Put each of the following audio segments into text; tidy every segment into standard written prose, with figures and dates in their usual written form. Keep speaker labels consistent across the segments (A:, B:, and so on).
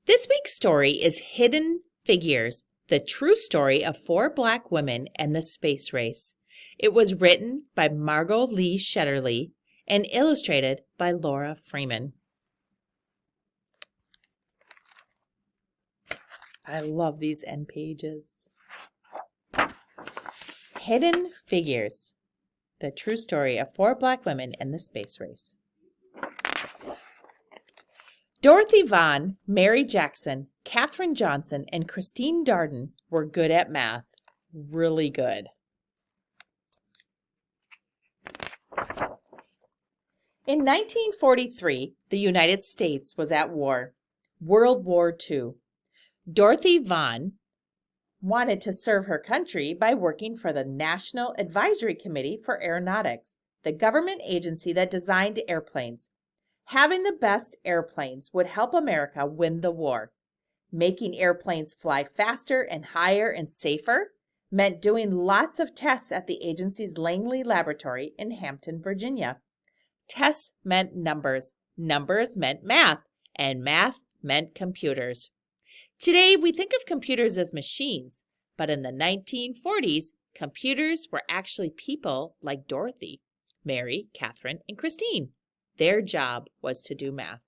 A: This week's story is Hidden Figures, the true story of 4 Black women and the space race. It was written by Margot Lee Shetterly and illustrated by Laura Freeman. I love these end pages. Hidden Figures, the true story of 4 Black women and the space race. Dorothy Vaughan, Mary Jackson, Katherine Johnson, and Christine Darden were good at math. Really good. In 1943, the United States was at war, World War II. Dorothy Vaughan wanted to serve her country by working for the National Advisory Committee for Aeronautics, the government agency that designed airplanes. Having the best airplanes would help America win the war. Making airplanes fly faster and higher and safer meant doing lots of tests at the agency's Langley Laboratory in Hampton, Virginia. Tests meant numbers, numbers meant math, and math meant computers. Today, we think of computers as machines, but in the 1940s, computers were actually people like Dorothy, Mary, Katherine, and Christine. Their job was to do math.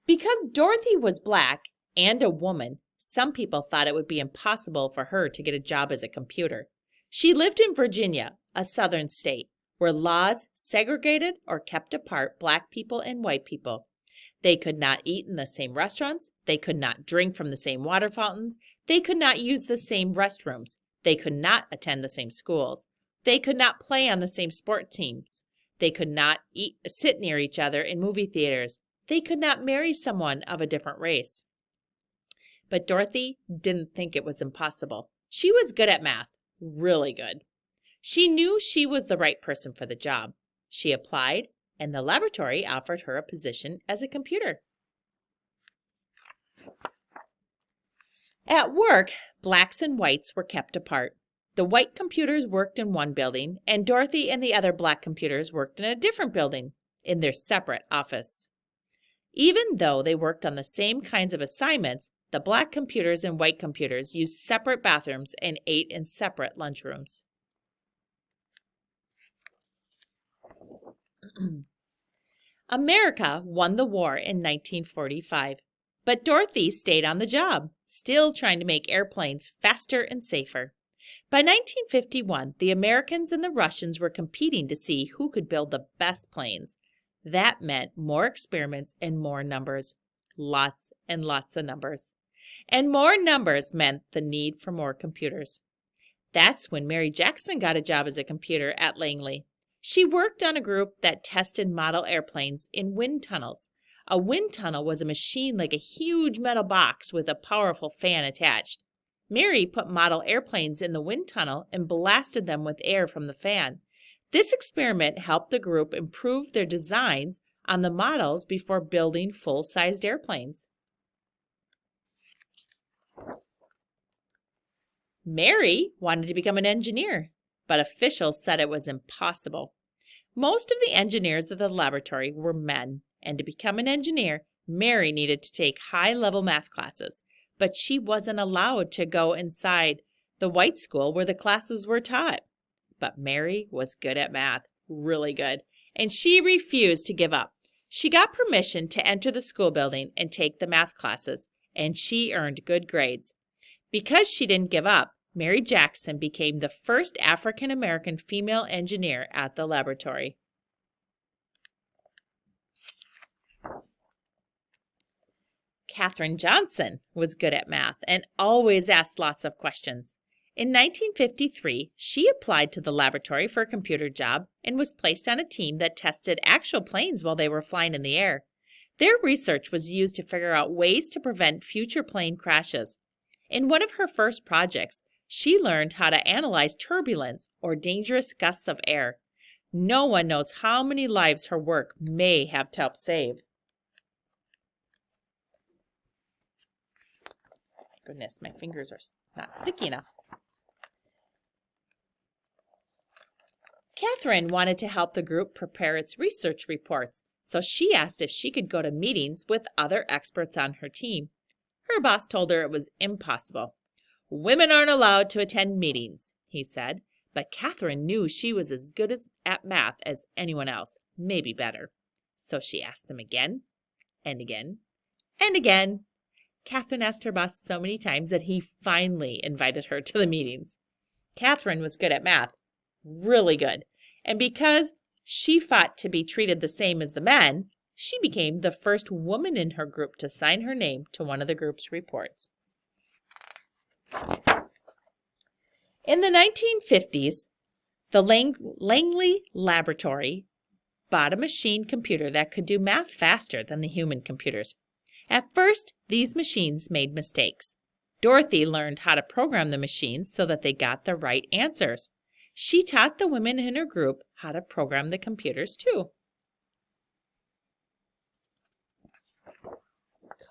A: Because Dorothy was Black and a woman, some people thought it would be impossible for her to get a job as a computer. She lived in Virginia, a southern state, where laws segregated or kept apart Black people and white people. They could not eat in the same restaurants. They could not drink from the same water fountains. They could not use the same restrooms. They could not attend the same schools. They could not play on the same sport teams. They could not sit near each other in movie theaters. They could not marry someone of a different race. But Dorothy didn't think it was impossible. She was good at math, really good. She knew she was the right person for the job. She applied, and the laboratory offered her a position as a computer. At work, Blacks and whites were kept apart. The white computers worked in one building, and Dorothy and the other Black computers worked in a different building, in their separate office. Even though they worked on the same kinds of assignments, the Black computers and white computers used separate bathrooms and ate in separate lunchrooms. America won the war in 1945. But Dorothy stayed on the job, still trying to make airplanes faster and safer. By 1951, the Americans and the Russians were competing to see who could build the best planes. That meant more experiments and more numbers. Lots and lots of numbers. And more numbers meant the need for more computers. That's when Mary Jackson got a job as a computer at Langley. She worked on a group that tested model airplanes in wind tunnels. A wind tunnel was a machine like a huge metal box with a powerful fan attached. Mary put model airplanes in the wind tunnel and blasted them with air from the fan. This experiment helped the group improve their designs on the models before building full-sized airplanes. Mary wanted to become an engineer, but officials said it was impossible. Most of the engineers at the laboratory were men. And to become an engineer, Mary needed to take high-level math classes, but she wasn't allowed to go inside the white school where the classes were taught. But Mary was good at math, really good, and she refused to give up. She got permission to enter the school building and take the math classes, and she earned good grades. Because she didn't give up, Mary Jackson became the first African-American female engineer at the laboratory. Katherine Johnson was good at math and always asked lots of questions. In 1953, she applied to the laboratory for a computer job and was placed on a team that tested actual planes while they were flying in the air. Their research was used to figure out ways to prevent future plane crashes. In one of her first projects, she learned how to analyze turbulence or dangerous gusts of air. No one knows how many lives her work may have helped save. Goodness, my fingers are not sticky enough. Catherine wanted to help the group prepare its research reports, so she asked if she could go to meetings with other experts on her team. Her boss told her it was impossible. "Women aren't allowed to attend meetings," he said, but Catherine knew she was as good at math as anyone else, maybe better. So she asked him again, and again, and again. Catherine asked her boss so many times that he finally invited her to the meetings. Catherine was good at math, really good, and because she fought to be treated the same as the men, she became the first woman in her group to sign her name to one of the group's reports. In the 1950s, the Langley Laboratory bought a machine computer that could do math faster than the human computers. At first, these machines made mistakes. Dorothy learned how to program the machines so that they got the right answers. She taught the women in her group how to program the computers too.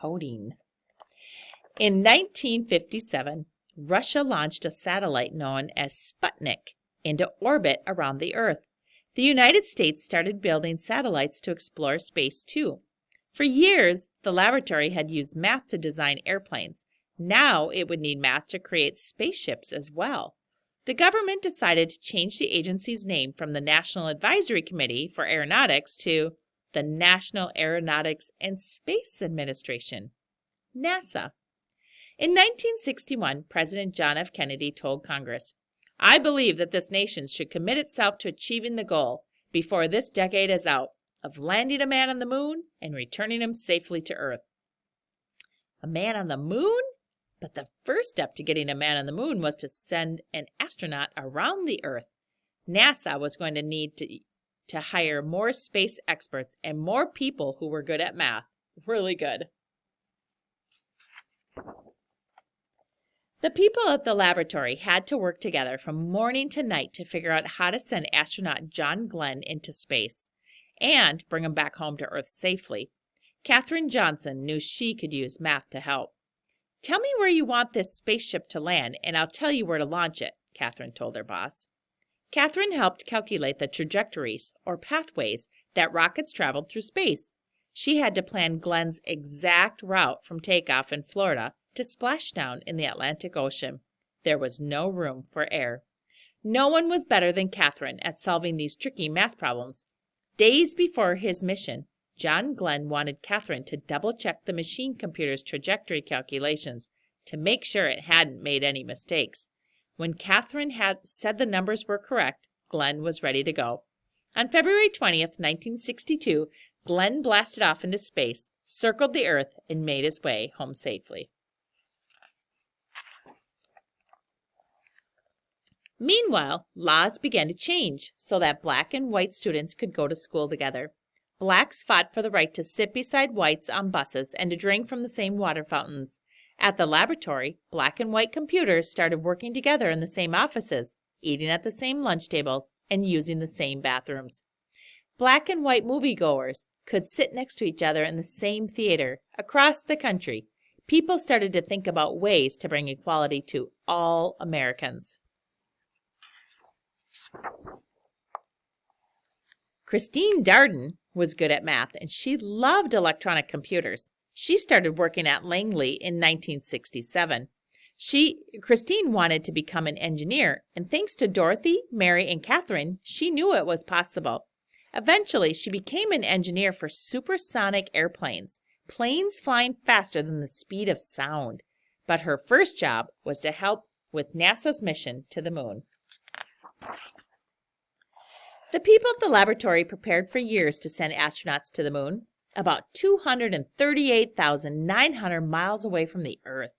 A: Coding. In 1957, Russia launched a satellite known as Sputnik into orbit around the Earth. The United States started building satellites to explore space too. For years, the laboratory had used math to design airplanes. Now it would need math to create spaceships as well. The government decided to change the agency's name from the National Advisory Committee for Aeronautics to the National Aeronautics and Space Administration, NASA. In 1961, President John F. Kennedy told Congress, "I believe that this nation should commit itself to achieving the goal, before this decade is out, of landing a man on the moon and returning him safely to Earth." A man on the moon? But the first step to getting a man on the moon was to send an astronaut around the Earth. NASA was going to need to hire more space experts and more people who were good at math. Really good. The people at the laboratory had to work together from morning to night to figure out how to send astronaut John Glenn into space and bring him back home to Earth safely. Katherine Johnson knew she could use math to help. "Tell me where you want this spaceship to land, and I'll tell you where to launch it," Catherine told her boss. Catherine helped calculate the trajectories, or pathways, that rockets traveled through space. She had to plan Glenn's exact route from takeoff in Florida to splashdown in the Atlantic Ocean. There was no room for error. No one was better than Catherine at solving these tricky math problems. Days before his mission, John Glenn wanted Catherine to double-check the machine computer's trajectory calculations to make sure it hadn't made any mistakes. When Catherine had said the numbers were correct, Glenn was ready to go. On February 20th, 1962, Glenn blasted off into space, circled the Earth, and made his way home safely. Meanwhile, laws began to change so that black and white students could go to school together. Blacks fought for the right to sit beside whites on buses and to drink from the same water fountains. At the laboratory, black and white computers started working together in the same offices, eating at the same lunch tables, and using the same bathrooms. Black and white moviegoers could sit next to each other in the same theater. Across the country, people started to think about ways to bring equality to all Americans. Christine Darden was good at math, and she loved electronic computers. She started working at Langley in 1967. Christine wanted to become an engineer, and thanks to Dorothy, Mary, and Catherine, she knew it was possible. Eventually, she became an engineer for supersonic airplanes, planes flying faster than the speed of sound. But her first job was to help with NASA's mission to the moon. The people at the laboratory prepared for years to send astronauts to the moon, about 238,900 miles away from the Earth.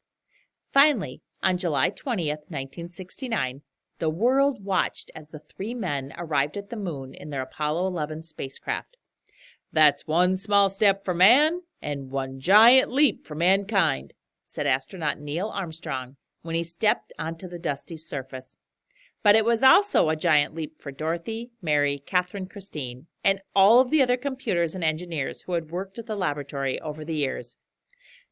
A: Finally, on July 20th, 1969, the world watched as the three men arrived at the moon in their Apollo 11 spacecraft. "That's one small step for man and one giant leap for mankind," said astronaut Neil Armstrong when he stepped onto the dusty surface. But it was also a giant leap for Dorothy, Mary, Catherine, Christine, and all of the other computers and engineers who had worked at the laboratory over the years.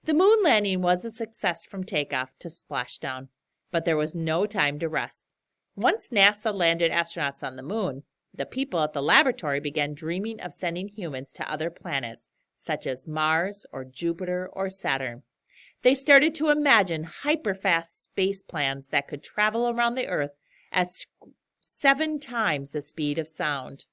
A: The moon landing was a success from takeoff to splashdown, but there was no time to rest. Once NASA landed astronauts on the moon, the people at the laboratory began dreaming of sending humans to other planets, such as Mars or Jupiter or Saturn. They started to imagine hyperfast space plans that could travel around the Earth at 7 times the speed of sound.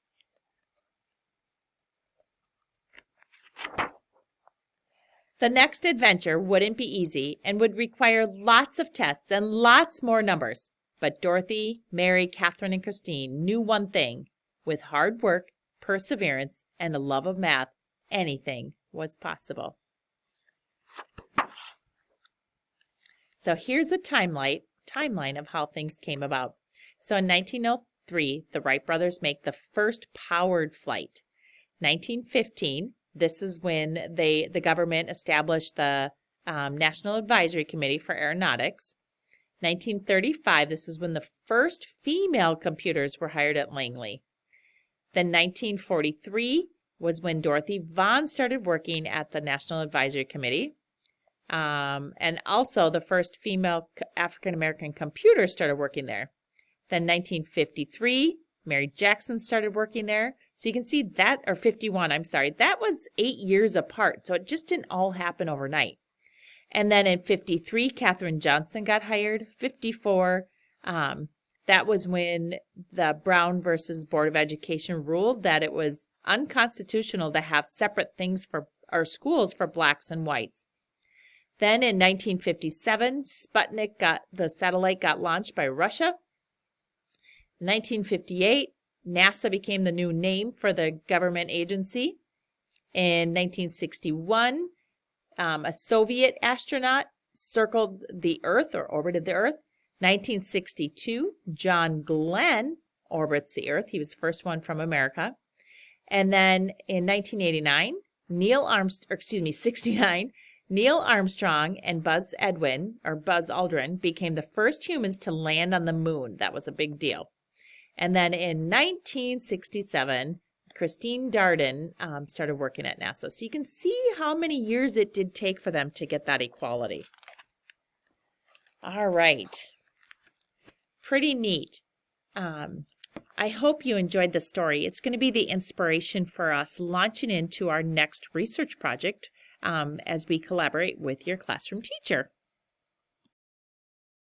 A: The next adventure wouldn't be easy and would require lots of tests and lots more numbers. But Dorothy, Mary, Catherine, and Christine knew one thing. With hard work, perseverance, and a love of math, anything was possible. So here's a timeline of how things came about. So in 1903, the Wright brothers make the first powered flight. 1915, this is when the government established the National Advisory Committee for Aeronautics. 1935, this is when the first female computers were hired at Langley. Then 1943 was when Dorothy Vaughan started working at the National Advisory Committee. And also the first female African-American computer started working there. Then 1953, Mary Jackson started working there. So you can see that, or 51, I'm sorry, that was 8 years apart. So it just didn't all happen overnight. And then in 53, Katherine Johnson got hired. 54, that was when the Brown versus Board of Education ruled that it was unconstitutional to have separate things for our schools for blacks and whites. Then in 1957, Sputnik the satellite got launched by Russia. 1958, NASA became the new name for the government agency. In 1961, a Soviet astronaut circled the Earth or orbited the Earth. 1962, John Glenn orbits the Earth. He was the first one from America. And then in 1989, 69, Neil Armstrong and Buzz Aldrin became the first humans to land on the moon. That was a big deal. And then in 1967, Christine Darden started working at NASA. So you can see how many years it did take for them to get that equality. All right. Pretty neat. I hope you enjoyed the story. It's going to be the inspiration for us launching into our next research project as we collaborate with your classroom teacher.